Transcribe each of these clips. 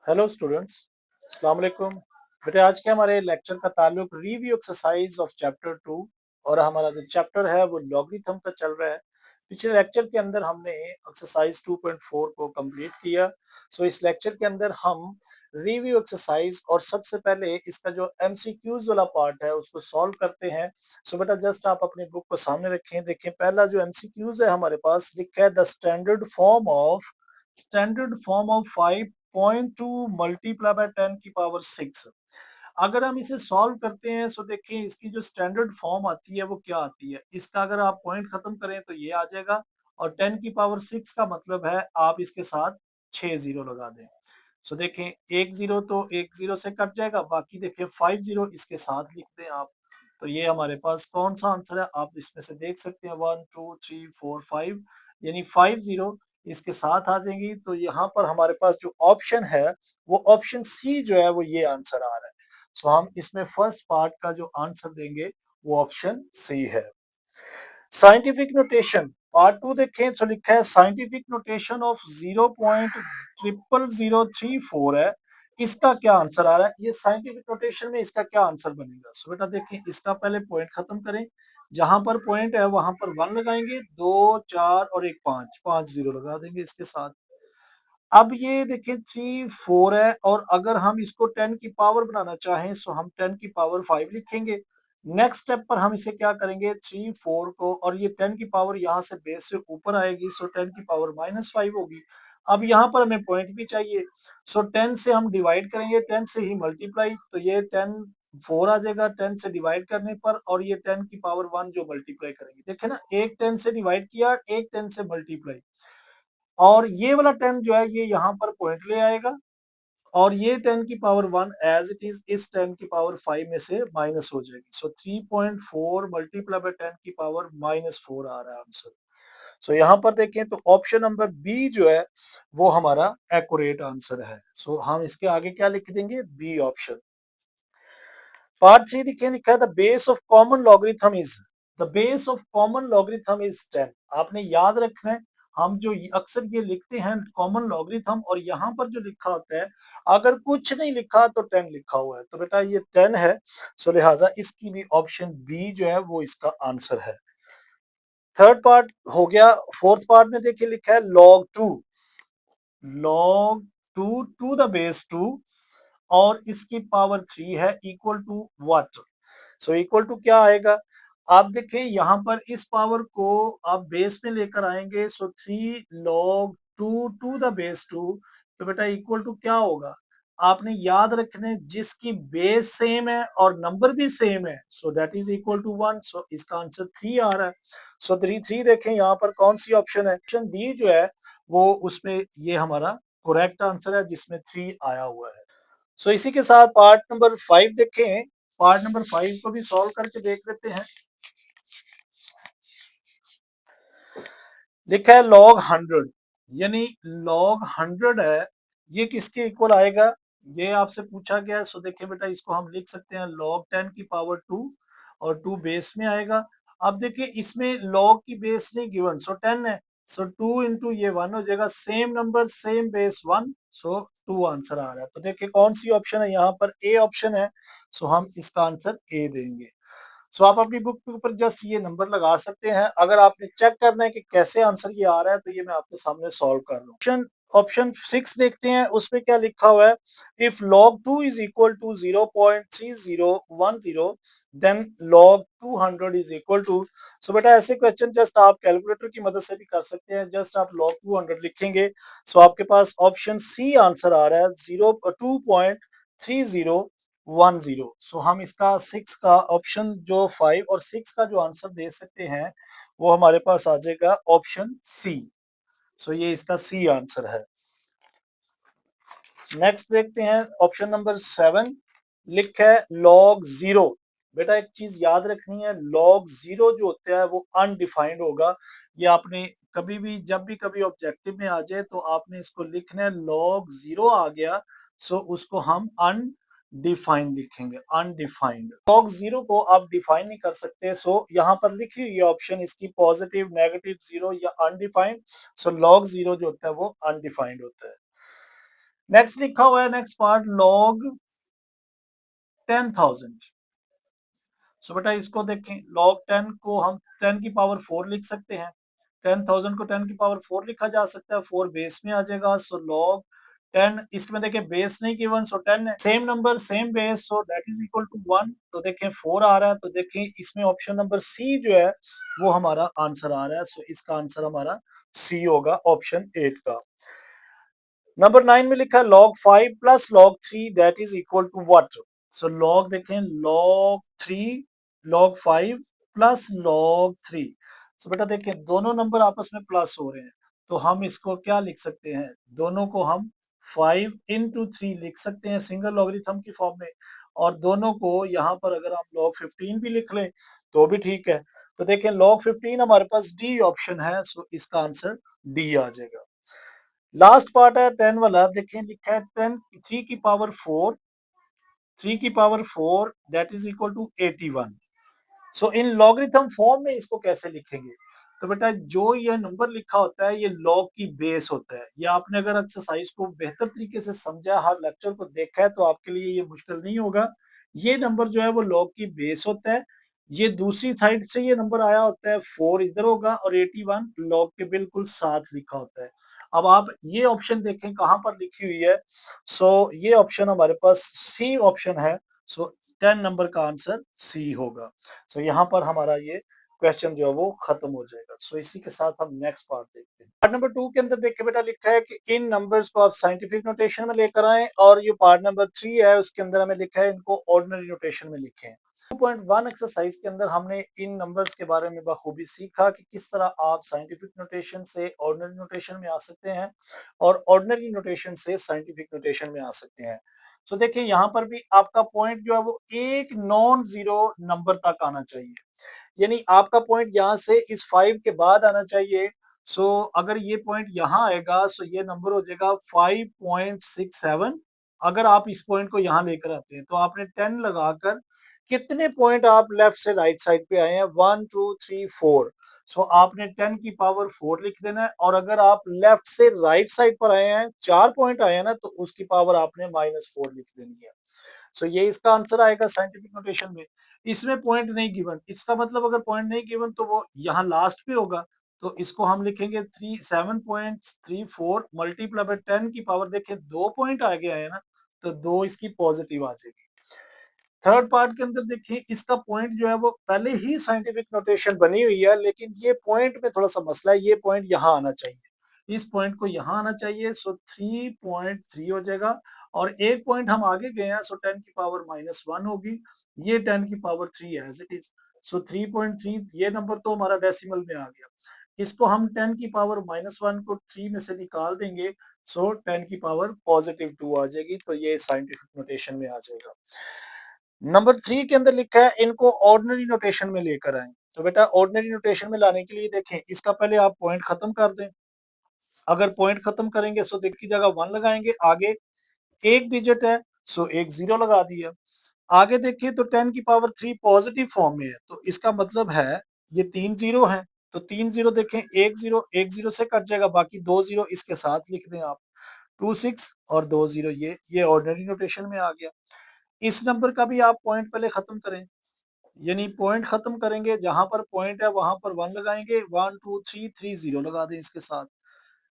Hello students, अस्सलाम वालेकुम। बेटे आज के हमारे लेक्चर का ताल्लुक रिव्यू एक्सरसाइज ऑफ चैप्टर 2 और हमारा जो चैप्टर है वो लॉगरिथम का चल रहा है। पिछले लेक्चर के अंदर हमने एक्सरसाइज 2.4 को कंप्लीट किया। इस लेक्चर के अंदर हम रिव्यू एक्सरसाइज और सबसे पहले इसका जो एमसीक्यूज वाला पार्ट है उसको सॉल्व करते हैं। बेटा जस्ट आप अपनी बुक को सामने रखें, देखें पहला जो एमसीक्यूज है हमारे पास लिखा है the standard form of 5.2 multiply by 10 की पावर 6। अगर हम इसे सॉल्व करते हैं सो देखिए इसकी जो स्टैंडर्ड फॉर्म आती है वो क्या आती है। इसका अगर आप पॉइंट खत्म करें तो ये आ जाएगा और 10 की पावर 6 का मतलब है आप इसके साथ 6 जीरो लगा दें। देखें एक जीरो तो एक जीरो से कट जाएगा, बाकी देखिए 5 जीरो इसके साथ लिख दें आप। तो ये हमारे पास कौन सा आंसर है आप इसमें से देख सकते हैं 1 2 3 4 5, यानी 5 जीरो इसके साथ आ जाएंगी। तो यहाँ पर हमारे पास जो ऑप्शन है वो ऑप्शन सी जो है वो ये आंसर आ रहा है। हम इसमें फर्स्ट पार्ट का जो आंसर देंगे वो ऑप्शन सी है। साइंटिफिक नोटेशन पार्ट 2 देखें तो लिखा है साइंटिफिक नोटेशन ऑफ 0.00034 है। इसका क्या आंसर आ रहा है, ये साइंटिफिक नोटेशन में इसका क्या आंसर बनेगा। बेटा देखें इसका पहले पॉइंट खत्म करें, जहां पर पॉइंट है वहां पर 1 लगाएंगे, 2 4 और एक 5, 5 जीरो लगा देंगे इसके साथ। अब ये देखिए 3 4 है और अगर हम इसको 10 की पावर बनाना चाहें सो हम 10 की पावर 5 लिखेंगे। नेक्स्ट स्टेप पर हम इसे क्या करेंगे 3 4 को, और ये 10 की पावर यहाँ से बेस से ऊपर आएगी सो 10 की पावर -5 होगी। अब यहाँ पर हमें पॉइंट भी चाहिए, सो 10 से हम डिवाइड करेंगे, 10 से ही मल्टीप्लाई, तो ये 10 4 आ जाएगा 10 से डिवाइड करने पर, और ये 10 की पावर 1 जो मल्टीप्लाई करेंगे, देखे ना एक 10 से डिवाइड किया, एक 10 से मल्टीप्लाई, और ये वाला 10 जो है ये यहाँ पर पॉइंट ले आएगा, और ये 10 की पावर 1 एज इट इज इस 10 की पावर 5 में से माइनस हो जाएगी। 3.4 मल्टीप्लाई बाय 10 की पावर -4 आ रहा है आंसर। यहाँ पर देखें तो ऑप्शन नंबर बी जो है वो हमारा एक्यूरेट आंसर है। हम इसके आगे क्या लिख देंगे, बी ऑप्शन। पार्ट सी देखिए लिखा है the base of common logarithm is 10। आपने याद रखना है, हम जो अक्सर ये लिखते हैं कॉमन लॉगरिथम, और यहाँ पर जो लिखा होता है अगर कुछ नहीं लिखा तो 10 लिखा हुआ है, तो बेटा ये 10 है। लिहाजा इसकी भी ऑप्शन बी जो है वो इसका आंसर है। थर्ड पार्ट हो गया। फोर्थ पार्ट में देखिए लिखा है log 2 टू द बेस 2 और इसकी पावर 3 है equal to what. Equal to क्या आएगा, आप देखिए यहाँ पर इस पावर को आप बेस में लेकर आएंगे, 3 log 2 टू द बेस 2, तो बेटा इक्वल टू क्या होगा, आपने याद रखने जिसकी बेस सेम है और नंबर भी सेम है, so that is equal to 1। इसका आंसर 3 आ रहा है। 3 देखें यहाँ पर कौन सी ऑप्शन है, ऑप्शन डी जो है वो उसमें ये हमारा करेक्ट आंसर है जिसमें 3 आया हुआ है। इसी के साथ पार्ट नंबर 5 देखें, पार्ट नंबर 5 को भी सॉल्व करके देख लेते हैं। लिखा है log 100, यानी log 100 है, ये किसके इक्वल आएगा, ये आपसे पूछा गया है। देखिए बेटा इसको हम लिख सकते हैं log 10 की पावर 2, और 2 बेस में आएगा। अब देखिए इसमें log की बेस नहीं गिवन, 10 है, 2 इंटू ये 1 हो जाएगा, same number same base 1, 2 answer आ रहा है। तो देखिए कौन सी ऑप्शन है, यहाँ पर ए ऑप्शन है, हम इसका आंसर ए देंगे। आप अपनी बुक के ऊपर जस्ट ये नंबर लगा सकते हैं। अगर आपने चेक करना है कि कैसे आंसर ये आ रहा है तो ये मैं आपके सामने सॉल्व कर रहा हूँ। ऑप्शन 6 देखते हैं, उसमें क्या लिखा हुआ है, if log 2 is equal to 0.3010 then log 200 is equal to. बेटा ऐसे क्वेश्चन जस्ट आप कैलकुलेटर की मदद से भी कर सकते हैं, जस्ट आप log 200 लिखेंगे, आपके पास ऑप्शन सी आंसर आ रहा है 2.3010। हम इसका 6 का ऑप्शन जो 5 और 6 का जो आंसर दे सकते हैं वो हमारे पास आ जाएगा ऑप्शन सी। ये इसका सी आंसर है। नेक्स्ट देखते हैं ऑप्शन नंबर 7, लिखा है log 0। बेटा एक चीज याद रखनी है, log 0 जो होता है वो अनडिफाइंड होगा। ये आपने कभी भी जब भी कभी ऑब्जेक्टिव में आ जाए तो आपने इसको लिखना है log 0 आ गया, उसको हम अनडिफाइंड लिखेंगे, अनडिफाइंड। log 0 को आप डिफाइन नहीं कर सकते, यहाँ पर लिखी हुई ऑप्शन इसकी पॉजिटिव, नेगेटिव, 0 या अनडिफाइंड। log 0 जो होता है वो अनडिफाइंड होता है। नेक्स्ट लिखा हुआ है, नेक्स्ट पार्ट लॉग 10,000। सो बेटा इसको देखें, log 10 को हम 10 की पावर 4 लिख सकते हैं। 10,000 को 10 की पावर 4 लिखा जा सकता है, 4 बेस में आ जाएगा। सो log 10, इसमें देखें बेस नहीं गिवन, सो 10 है, same number same base, so that is equal to 1। तो देखें 4 आ रहा है, तो देखें इसमें ऑप्शन नंबर सी जो है वो हमारा आंसर आ रहा है। सो इसका आंसर हमारा सी होगा, ऑप्शन 8 का। नंबर 9 में लिखा है log 5 plus log 3 that is equal to what. So log देखें, log 3 log 5 plus log 3। So बेटा देखें दोनों नंबर आपस में प्लस हो रहे हैं, तो हम इसको क्या लिख सकते हैं, दोनों को हम 5 इंटू 3 लिख सकते हैं सिंगल लॉगरिथम की फॉर्म में। और दोनों को यहाँ पर अगर हम log 15 भी लिख लें तो भी ठीक है। तो देखें log 15 हमारे पास डी ऑप्शन है, सो इसका आंसर डी आ जाएगा। लास्ट पार्ट है 10 वाला, देखें लिखा है 10 3 की पावर 4, 3 की power 4 that is equal to 81। So in logarithm form में इसको कैसे लिखेंगे, तो बेटा जो ये नंबर लिखा होता है ये लॉग की बेस होता है। ये आपने अगर एक्सरसाइज को बेहतर तरीके से समझा, हर लेक्चर को देखा है, तो आपके लिए ये मुश्किल नहीं होगा। ये नंबर जो है वो लॉग की बेस होता है। ये दूसरी साइड से ये नंबर आया होता है, 4 इधर होगा और 81 लॉग के बिल्कुल साथ लिखा होता है। अब आप ये ऑप्शन देखें कहां पर लिखी हुई है। सो ये ऑप्शन हमारे पास सी ऑप्शन है। सो 10 नंबर का आंसर सी होगा। सो यहाँ पर हमारा ये क्वेश्चन जो है वो खत्म हो जाएगा। सो इसी के साथ हम नेक्स्ट पार्ट देखते हैं। पार्ट नंबर 2 के अंदर देखिए बेटा लिखा है कि इन नंबर्स को आप साइंटिफिक नोटेशन में लेकर आए, और ये पार्ट नंबर 3 है उसके अंदर हमें लिखा है इनको ऑर्डिनरी नोटेशन में लिखें। 2.1 एक्सरसाइज के अंदर हमने इन नंबर्स के बारे में बखूबी सीखा कि किस तरह आप साइंटिफिक नोटेशन से ऑर्डिनरी नोटेशन में आ सकते हैं और ऑर्डिनरी नोटेशन से साइंटिफिक नोटेशन में आ सकते हैं। सो देखिए यहाँ पर भी आपका पॉइंट जो है वो एक नॉन जीरो नंबर तक आना चाहिए, यानी आपका पॉइंट यहाँ से इस 5 के बाद आना चाहिए। सो अगर ये पॉइंट यहाँ आएगा सो ये नंबर हो जाएगा 5.67। अगर आप इस पॉइंट को यहाँ लेकर आते हैं तो आपने 10 लगाकर कितने पॉइंट आप लेफ्ट से राइट साइड पे आए हैं, 1 2 3 4। सो आपने 10 की पावर 4 लिख देना है, और अगर आप लेफ्ट से राइट साइड पर आए हैं, 4 पॉइंट आए हैं ना, तो उसकी पावर आपने -4 लिख देनी है। सो ये इसका आंसर आएगा साइंटिफिक नोटेशन में। इसमें पॉइंट नहीं गिवन, इसका मतलब अगर पॉइंट नहीं गिवन तो वो यहाँ लास्ट पे होगा। तो इसको हम लिखेंगे 7.34 मल्टीप्लाई बाय 10 की पावर, देखें 2 पॉइंट आगे आए ना, तो 2 इसकी पॉजिटिव आ जाएगी। थर्ड पार्ट के अंदर देखिए इसका पॉइंट जो है वो पहले ही साइंटिफिक नोटेशन बनी हुई है, लेकिन ये पॉइंट में थोड़ा सा मसला है, ये पॉइंट यहाँ आना चाहिए, इस पॉइंट को यहाँ आना चाहिए। सो 3.3 हो जाएगा, और एक पॉइंट हम आगे गए हैं, सो 10 की पावर -1 होगी, ये 10 की पावर 3 एज इट इज। सो 3.3 ये नंबर तो हमारा डेसिमल में आ गया। इसको हम 10 की पावर -1 को 3 में से निकाल देंगे, सो 10 की पावर +2 आ जाएगी, तो ये साइंटिफिक नोटेशन में आ जाएगा। नंबर 3 के अंदर लिखा है इनको ऑर्डिनरी नोटेशन में लेकर आए। तो बेटा ऑर्डिनरी नोटेशन में लाने के लिए देखें, इसका पहले आप पॉइंट खत्म कर दें। अगर पॉइंट खत्म करेंगे सो देख की जगह 1 लगाएंगे, आगे एक डिजिट है सो एक 0 लगा दिया। आगे देखिए तो 10 की पावर 3 पॉजिटिव फॉर्म में है, तो इसका मतलब है ये 3 0 है, तो 3 0 देखें, एक जीरो से कट जाएगा, बाकी 2 0 इसके साथ लिख दें आप। 2 6 और 2 0, ये ऑर्डिनरी नोटेशन में आ गया। इस नंबर का भी आप पॉइंट पहले खत्म करें, यानी पॉइंट खत्म करेंगे, जहां पर पॉइंट है वहां पर 1 लगाएंगे, 1 2 3 3 0 लगा दें इसके साथ।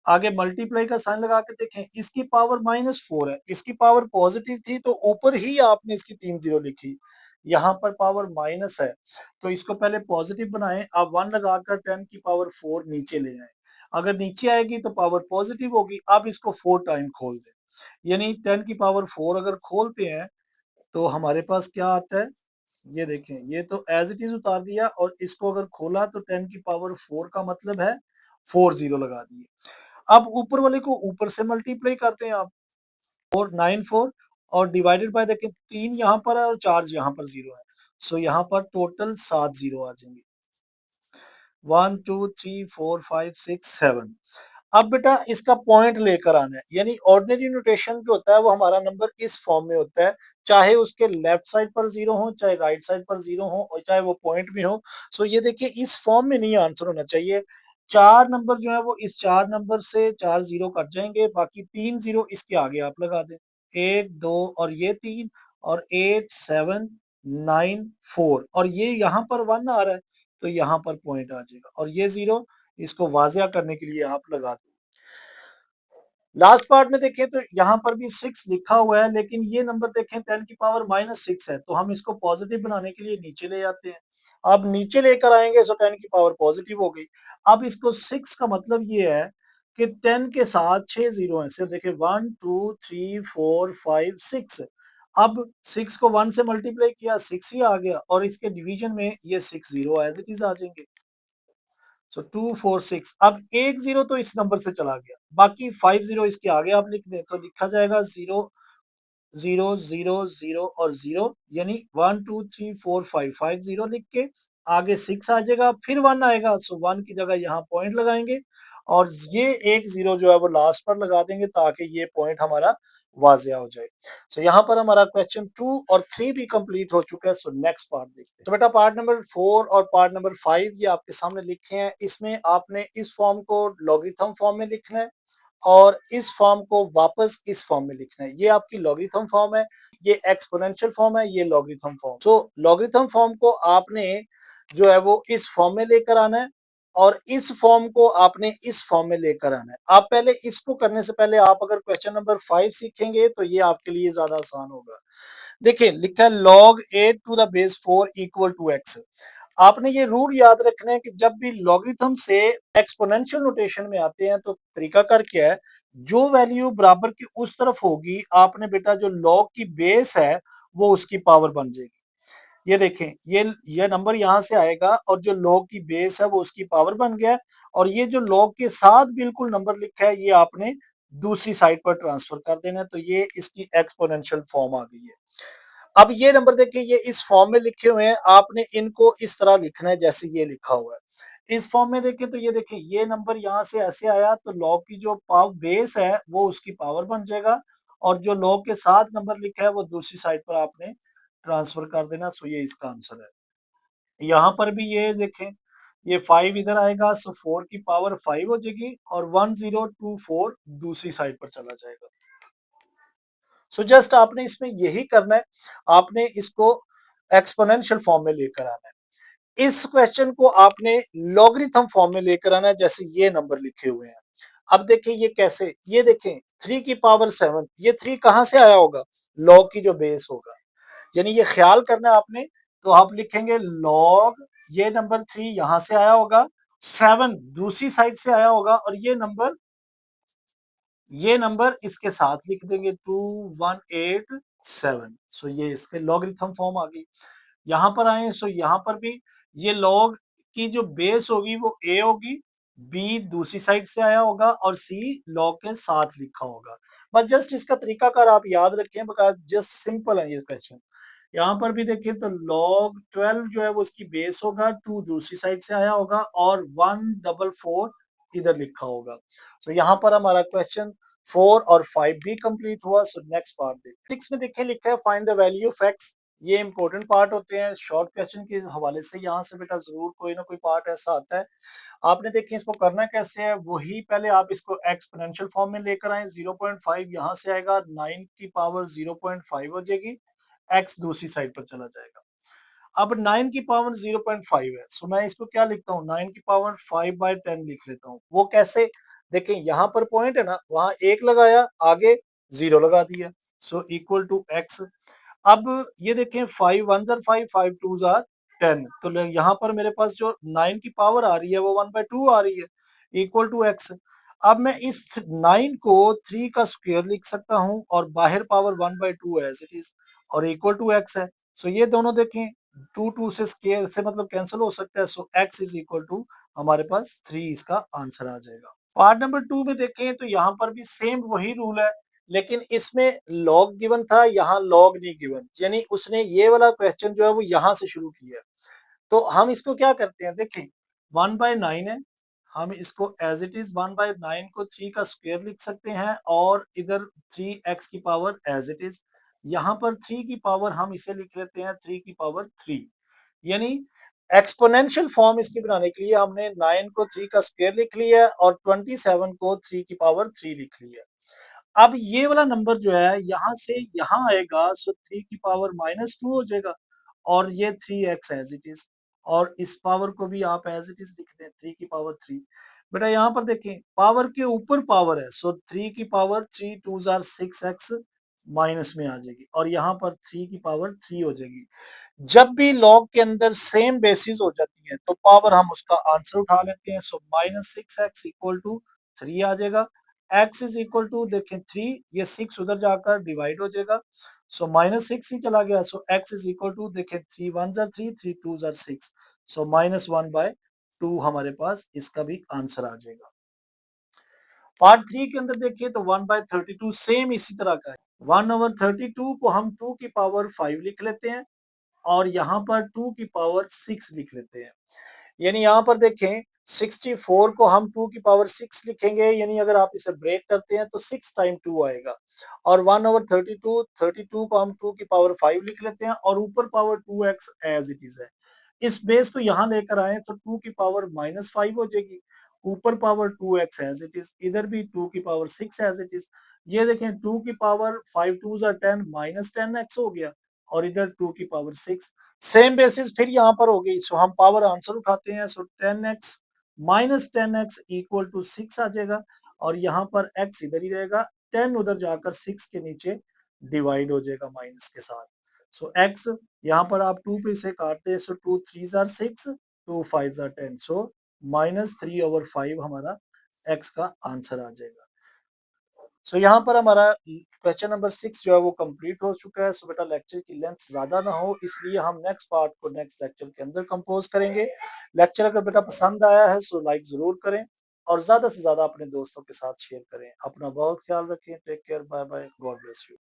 आगे मल्टीप्लाई का साइन लगा के देखें, इसकी पावर -4 है, इसकी पावर पॉजिटिव थी तो ऊपर ही आपने इसकी 3 0 लिखी, यहाँ पर पावर माइनस है तो इसको पहले पॉजिटिव बनाएं, आप 1 लगाकर 10 की पावर 4 नीचे ले आए। अगर नीचे आएगी तो पावर पॉजिटिव होगी, अब इसको 4 टाइम खोल दें, यानी 10 की पावर 4 अगर खोलते हैं तो हमारे पास क्या आता है, ये देखें, ये तो एज इट इज उतार दिया, और इसको अगर खोला तो 10 की पावर 4 का मतलब है 4 0 लगा दिए। अब ऊपर वाले को ऊपर से मल्टीप्लाई करते हैं आप, 4 और डिवाइडेड बाय देखें 3 यहाँ पर है और 4 यहाँ पर 0 है, सो यहाँ पर टोटल 7 0 आ जाएंगे। 1 2 3 4 5 6 7। अब बेटा इसका पॉइंट लेकर आना है, यानी ऑर्डिनरी नोटेशन जो होता है वो हमारा नंबर इस फॉर्म में होता है, चाहे उसके लेफ्ट साइड पर 0 हो, चाहे राइट साइड पर 0 हो, और चाहे वो पॉइंट में हो। सो ये देखिए इस फॉर्म में नहीं आंसर होना चाहिए, 4 नंबर जो है वो इस 4 नंबर से 4 जीरो कट जाएंगे, बाकी 3 जीरो इसके आगे आप लगा दें, 1 2 और ये 3 और 8 7 9 4 और ये यहाँ पर 1 आ रहा है तो यहाँ पर पॉइंट आ जाएगा और ये जीरो इसको वाजिया करने के लिए आप लगा दें। लास्ट पार्ट में देखें तो यहाँ पर भी 6 लिखा हुआ है, लेकिन ये नंबर देखें 10 की पावर -6 है, तो हम इसको पॉजिटिव बनाने के लिए नीचे ले आते हैं। अब नीचे लेकर आएंगे तो 10 की पावर पॉजिटिव हो गई। अब इसको 6 का मतलब ये है कि 10 के साथ 6 जीरो है, सिर्फ देखें 1 2 3 4 5 6। अब 6 को 1 से मल्टीप्लाई किया 6 ही आ गया और इसके डिवीजन में ये 6 जीरो एज इट इज आ जाएंगे। सो 2 4 6। अब एक जीरो तो इस नंबर से चला गया, बाकी 5 जीरो इसके आगे आप लिख दें तो लिखा जाएगा 0 0 0 0 और 0, यानी 1 2 3 4 5 5 जीरो लिख के आगे 6 आ जाएगा, फिर 1 आएगा, सो 1 की जगह यहाँ पॉइंट लगाएंगे और ये एक जीरो जो है वो लास्ट पर लगा देंगे ताकि ये पॉइंट हमारा वाजिया हो जाए। सो यहाँ पर हमारा क्वेश्चन 2 और 3 भी कंप्लीट हो चुका है। सो नेक्स्ट पार्ट देखते हैं। तो बेटा पार्ट नंबर 4 और पार्ट नंबर 5 ये आपके सामने लिखे हैं। इसमें आपने इस फॉर्म को लॉगरिथम फॉर्म में लिखना है और इस फॉर्म को वापस इस फॉर्म में लिखना है। ये आपकी लॉगरिथम फॉर्म है, ये एक्सपोनेंशियल फॉर्म है, ये लॉगरिथम फॉर्म। सो लॉगरिथम फॉर्म को आपने जो है वो इस फॉर्म में लेकर आना है और इस फॉर्म को आपने इस फॉर्म में लेकर आना है। आप पहले इसको करने से पहले आप अगर क्वेश्चन नंबर 5 सीखेंगे तो ये आपके लिए ज्यादा आसान होगा। देखिए लिखा है log 8 to the base 4 equal to x। आपने ये रूल याद रखना है कि जब भी लॉगरिथम से एक्सपोनेंशियल नोटेशन में आते हैं तो तरीका कर क्या है, जो वैल्यू बराबर की उस तरफ होगी आपने बेटा जो लॉग की बेस है वो उसकी पावर बन जाएगी। ये देखें ये नंबर यहाँ से आएगा और जो लॉग की बेस है वो उसकी पावर बन गया है और ये जो लॉग के साथ बिल्कुल नंबर लिखा है ये आपने दूसरी साइड पर ट्रांसफर कर देना है, तो ये इसकी एक्सपोनेंशियल फॉर्म आ गई है। अब ये नंबर देखिए ये इस फॉर्म में लिखे हुए हैं, आपने इनको इस तरह लिखना है जैसे ये लिखा हुआ है। इस फॉर्म में देखें तो ये देखें ये नंबर यहाँ से ऐसे आया तो लॉग की जो पावर बेस है वो उसकी पावर बन जाएगा और जो लॉग के साथ नंबर लिखा है वो दूसरी साइड पर आपने ट्रांसफर कर देना। सो ये इसका आंसर है। यहाँ पर भी ये देखें ये 5 इधर आएगा सो 4 की पावर 5 हो जाएगी और 1024 दूसरी साइड पर चला जाएगा। सो जस्ट आपने इसमें यही करना है, आपने इसको एक्सपोनेंशियल फॉर्म में लेकर आना है। इस क्वेश्चन को आपने लॉगरिथम फॉर्म में लेकर आना है जैसे ये नंबर लिखे हुए हैं। अब देखिए ये कैसे, ये देखें 3 की पावर 7, ये 3 कहां से आया होगा, लॉग की जो बेस होगा, यानी ये ख्याल करना है आपने। तो आप लिखेंगे लॉग ये नंबर 3 यहां से आया होगा, 7 दूसरी साइड से आया होगा और ये नंबर इसके साथ लिख देंगे 2187। सो ये इसके लॉगरिथम फॉर्म आ गई। यहाँ पर आए सो यहाँ पर भी ये लॉग की जो बेस होगी वो a होगी, b दूसरी साइड से आया होगा और c लॉग के साथ लिखा होगा। बस जस्ट इसका तरीकाकार आप याद रखें बिकॉज जस्ट सिंपल है ये क्वेश्चन। यहाँ पर भी देखिए तो log 12 जो है वो इसकी बेस होगा, 2 दूसरी साइड से आया होगा और 144 इधर लिखा होगा। सो यहाँ पर हमारा क्वेश्चन 4 और 5 भी कंप्लीट हुआ। सो नेक्स्ट पार्ट देखते हैं। 6 में देखिए लिखा है find the value of x। ये इंपॉर्टेंट पार्ट होते हैं, शॉर्ट क्वेश्चन के हवाले से यहाँ से बेटा जरूर कोई ना कोई पार्ट ऐसा आता है। आपने देखिए इसको करना कैसे है, वही पहले आप इसको एक्सपोनेंशियल फॉर्म में लेकर आए। 0.5 यहाँ से आएगा, 9 की पावर 0.5 हो जाएगी, x दूसरी साइड पर चला जाएगा। अब 9 की पावर 0.5 है, सो मैं इसको क्या लिखता हूँ 9 की पावर 5/10 लिख लेता हूँ। वो कैसे, देखें यहाँ पर पॉइंट है ना, वहां एक लगाया आगे जीरो लगा दिया, सो इक्वल टू x। अब ये देखें 5 1 जार 5 5 2 जार 10, तो यहाँ पर मेरे पास जो 9 की पावर आ रही है वो 1/2 आ रही है इक्वल टू x। अब मैं इस 9 को 3 का स्क्वायर लिख सकता हूँ और बाहर पावर 1/2 एज इट इज और इक्वल टू x है। सो ये दोनों देखें 2 2 से स्क्वायर से मतलब कैंसिल हो सकता है, सो x इज इक्वल टू हमारे पास 3 इसका आंसर आ जाएगा। पार्ट नंबर 2 में देखें तो यहाँ पर भी सेम वही रूल है, लेकिन इसमें लॉग गिवन था, यहाँ लॉग नहीं गिवन, यानी उसने ये वाला क्वेश्चन जो है वो यहाँ से शुरू किया है। तो हम इसको क्या करते हैं, देखें 1/9 है, हम इसको एज इट इज 1/9 को 3 का स्क्वायर लिख सकते हैं और इधर 3x की पावर एज इट इज, यहाँ पर 3 की पावर हम इसे लिख लेते हैं 3 की पावर 3, यानी एक्सपोनेंशियल फॉर्म इसकी बनाने के लिए हमने 9 को 3 का स्क्वायर लिख लिया है और 27 को 3 की पावर 3 लिख लिया है। अब ये वाला नंबर जो है यहाँ से यहाँ आएगा, सो 3 की पावर -2 हो जाएगा और ये 3x एज इट इज, और इस पावर को भी आप एज इट इज लिख दें 3 की पावर 3। बेटा यहाँ पर देखें पावर के ऊपर पावर है, सो 3 की पावर 3 2 जार 6x माइनस में आ जाएगी और यहाँ पर 3 की पावर 3 हो जाएगी। जब भी लॉग के अंदर सेम बेसिस हो जाती है तो पावर हम उसका आंसर उठा लेते हैं, सो -6x इक्वल टू 3 आ जाएगा। x इज इक्वल टू देखें 3, ये 6 उधर जाकर डिवाइड हो जाएगा, सो -6 ही चला गया, सो x इज इक्वल टू देखें 3 1 जार 3 3 2 जार 6, सो -1/2 हमारे पास इसका भी आंसर आ जाएगा। पार्ट 3 के अंदर देखिए तो 1/32 सेम इसी तरह का है। 1/32 को हम 2 की पावर 5 लिख लेते हैं और यहाँ पर 2 की पावर 6 लिख लेते हैं। यानी यहाँ पर देखें 64 को हम 2 की पावर 6 लिखेंगे, यानी अगर आप इसे ब्रेक करते हैं तो 6 टाइम 2 आएगा, और 1/32 को हम 2 की पावर 5 लिख लेते हैं और ऊपर power 2x as it is है। इस बेस को यहाँ लेकर आए तो 2 की पावर -5 हो जाएगी, ऊपर power 2x as it is, इधर भी 2 की पावर 6 एज इट इज। ये देखें 2 की पावर 5 2 10 -10x हो गया और इधर 2 की पावर 6, सेम बेसिस फिर यहाँ पर हो गई, सो हम पावर आंसर उठाते हैं, सो 10x -10x इक्वल टू 6 आ जाएगा और यहाँ पर x इधर ही रहेगा, 10 उधर जाकर 6 के नीचे डिवाइड हो जाएगा माइनस के साथ, सो x यहाँ पर आप 2 पे से काटते हैं, सो 2 3 जार 6 2 5 जार 10, सो -3/5 हमारा x का आंसर आ जाएगा। सो यहाँ पर हमारा क्वेश्चन नंबर 6 जो है वो कंप्लीट हो चुका है। सो बेटा लेक्चर की लेंथ ज्यादा ना हो इसलिए हम नेक्स्ट पार्ट को नेक्स्ट लेक्चर के अंदर कंपोज करेंगे। लेक्चर अगर बेटा पसंद आया है सो लाइक जरूर करें और ज्यादा से ज्यादा अपने दोस्तों के साथ शेयर करें। अपना बहुत ख्याल रखें, take care, bye bye, God bless you.